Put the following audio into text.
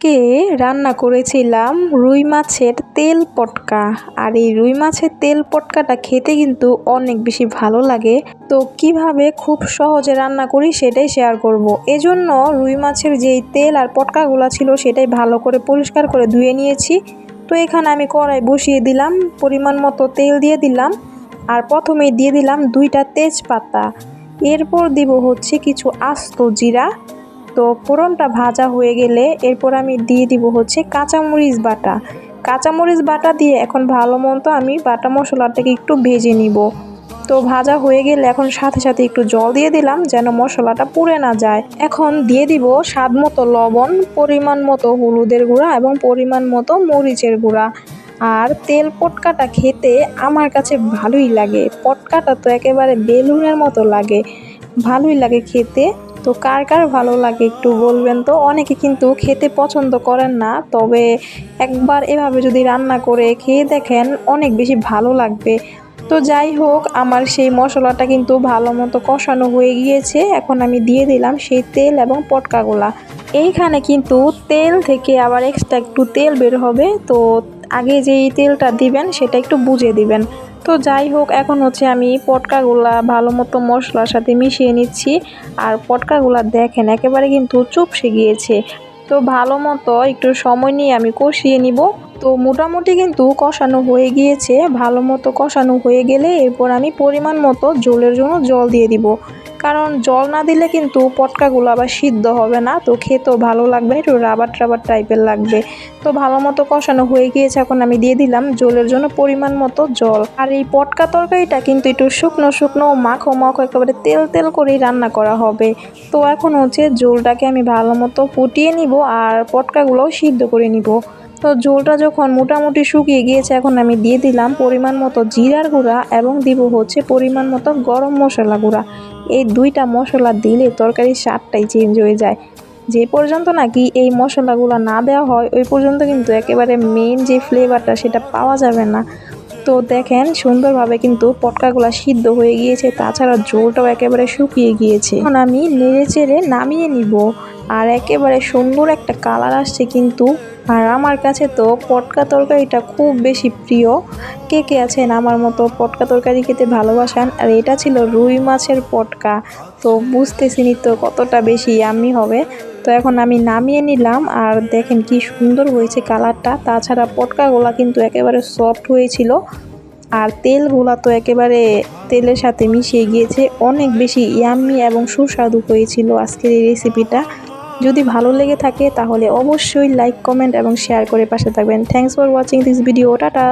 আজকে রান্না করেছিলাম রুই মাছের তেল পটকা। আর এই রুই মাছের তেল পটকাটা খেতে কিন্তু অনেক বেশি ভালো লাগে। তো কিভাবে খুব সহজে রান্না করি সেটাই শেয়ার করব। এজন্য রুই মাছের যেই তেল আর পটকাগুলো ছিল সেটাই ভালো করে পরিষ্কার করে ধুয়ে নিয়েছি। তো এখানে আমি কড়াই বসিয়ে দিলাম, পরিমাণ মতো তেল দিয়ে দিলাম, আর প্রথমেই দিয়ে দিলাম 2টা তেজপাতা। এরপর দিব হচ্ছে কিছু আস্ত জিরা। তো ফোড়নটা ভাজা হয়ে গেলে এরপর আমি দিয়ে দিব হচ্ছে কাঁচামরিচ বাটা। কাঁচামরিচ বাটা দিয়ে এখন ভালো মতো আমি বাটা মশলাটাকে একটু ভেজে নিব। তো ভাজা হয়ে গেলে এখন সাথে সাথে একটু জল দিয়ে দিলাম যেন মশলাটা পুড়ে না যায়। এখন দিয়ে দিব স্বাদ মতো লবণ, পরিমাণ মতো হলুদের গুঁড়া এবং পরিমাণ মতো মরিচের গুঁড়া। আর তেল পটকাটা খেতে আমার কাছে ভালোই লাগে। পটকাটা তো একেবারে বেলুনের মতো লাগে, ভালোই লাগে খেতে। তো কার কার ভালো লাগে একটু বলবেন তো। অনেকে কিন্তু খেতে পছন্দ করেন না, তবে একবার এভাবে যদি রান্না করে খেয়ে দেখেন অনেক বেশি ভালো লাগবে। তো যাই হোক, আমার সেই মশলাটা কিন্তু ভালো মতো কষানো হয়ে গিয়েছে। এখন আমি দিয়ে দিলাম সেই তেল এবং পটকাগুলা। এইখানে কিন্তু তেল থেকে আবার এক্সট্রা একটু তেল বের হবে, তো আগে যেই তেলটা দিবেন সেটা একটু বুঝে দিবেন। তো যাই হোক, এখন হচ্ছে আমি পটকাগুলা ভালো মতো মশলার সাথে মিশিয়ে নিচ্ছি। আর পটকাগুলা দেখেন একেবারে কিন্তু চুপসে গিয়েছে। তো ভালো মতো একটু সময় নিয়ে আমি কষিয়ে নিব। তো মোটামুটি কিন্তু কষানো হয়ে গিয়েছে। ভালো মতো কষানো হয়ে গেলে এরপর আমি পরিমাণ মতো ঝোলের জন্য জল দিয়ে দিব, কারণ জল না দিলে কিন্তু পটকাগুলো আবার সিদ্ধ হবে না, তো খেতেও ভালো লাগবে না, একটু রাবার রাবার টাইপের লাগবে। তো ভালো মতো কষানো হয়ে গিয়েছে, এখন আমি দিয়ে দিলাম ঝোলের জন্য পরিমাণ মতো জল। আর এই পটকা তরকারিটা কিন্তু একটু শুকনো শুকনো মাখো মাখো একেবারে তেল তেল করেই রান্না করা হবে। তো এখন হচ্ছে ঝোলটাকে আমি ভালো মতো ফুটিয়ে নিব আর পটকাগুলোও সিদ্ধ করে নিব। তো ঝোলটা যখন মোটামুটি শুকিয়ে গিয়েছে, এখন আমি দিয়ে দিলাম পরিমাণ মতো জিরার গুঁড়া এবং দিব হচ্ছে পরিমাণ মতো গরম মশলা গুঁড়া। এই 2টা মশলা দিলে তরকারির স্বাদটাই চেঞ্জ হয়ে যায়। যে পর্যন্ত নাকি এই মশলাগুলো না দেওয়া হয় ওই পর্যন্ত কিন্তু একেবারে মেন যে ফ্লেভারটা সেটা পাওয়া যাবে না। তো দেখেন সুন্দরভাবে কিন্তু পটকাগুলো সিদ্ধ হয়ে গিয়েছে, তাছাড়া ঝোলটাও একেবারে শুকিয়ে গিয়েছে। এখন আমি নেড়ে চেড়ে নামিয়ে নিব। আর একেবারে সুন্দর একটা কালার আসছে কিন্তু। আর আমার কাছে তো পটকা তরকারিটা খুব বেশি প্রিয়। কে কে আছেন আমার মতো পটকা তরকারি খেতে ভালোবাসেন? আর এটা ছিল রুই মাছের পটকা। তো বুঝতেছিনি তো কতটা বেশি ইয়াম্মি হবে। তো এখন আমি নামিয়ে নিলাম, আর দেখেন কি সুন্দর হয়েছে কালারটা। তাছাড়া পটকাগুলা কিন্তু একেবারে সফট হয়েছিল, আর তেলগুলা তো একেবারে তেলের সাথে মিশিয়ে গিয়েছে। অনেক বেশি ইয়াম্মি এবং সুস্বাদু হয়েছিল আজকের এই রেসিপিটা। যদি ভালো লেগে থাকে তাহলে অবশ্যই লাইক, কমেন্ট এবং শেয়ার করে পাশে থাকবেন। Thanks for watching this video. Tata.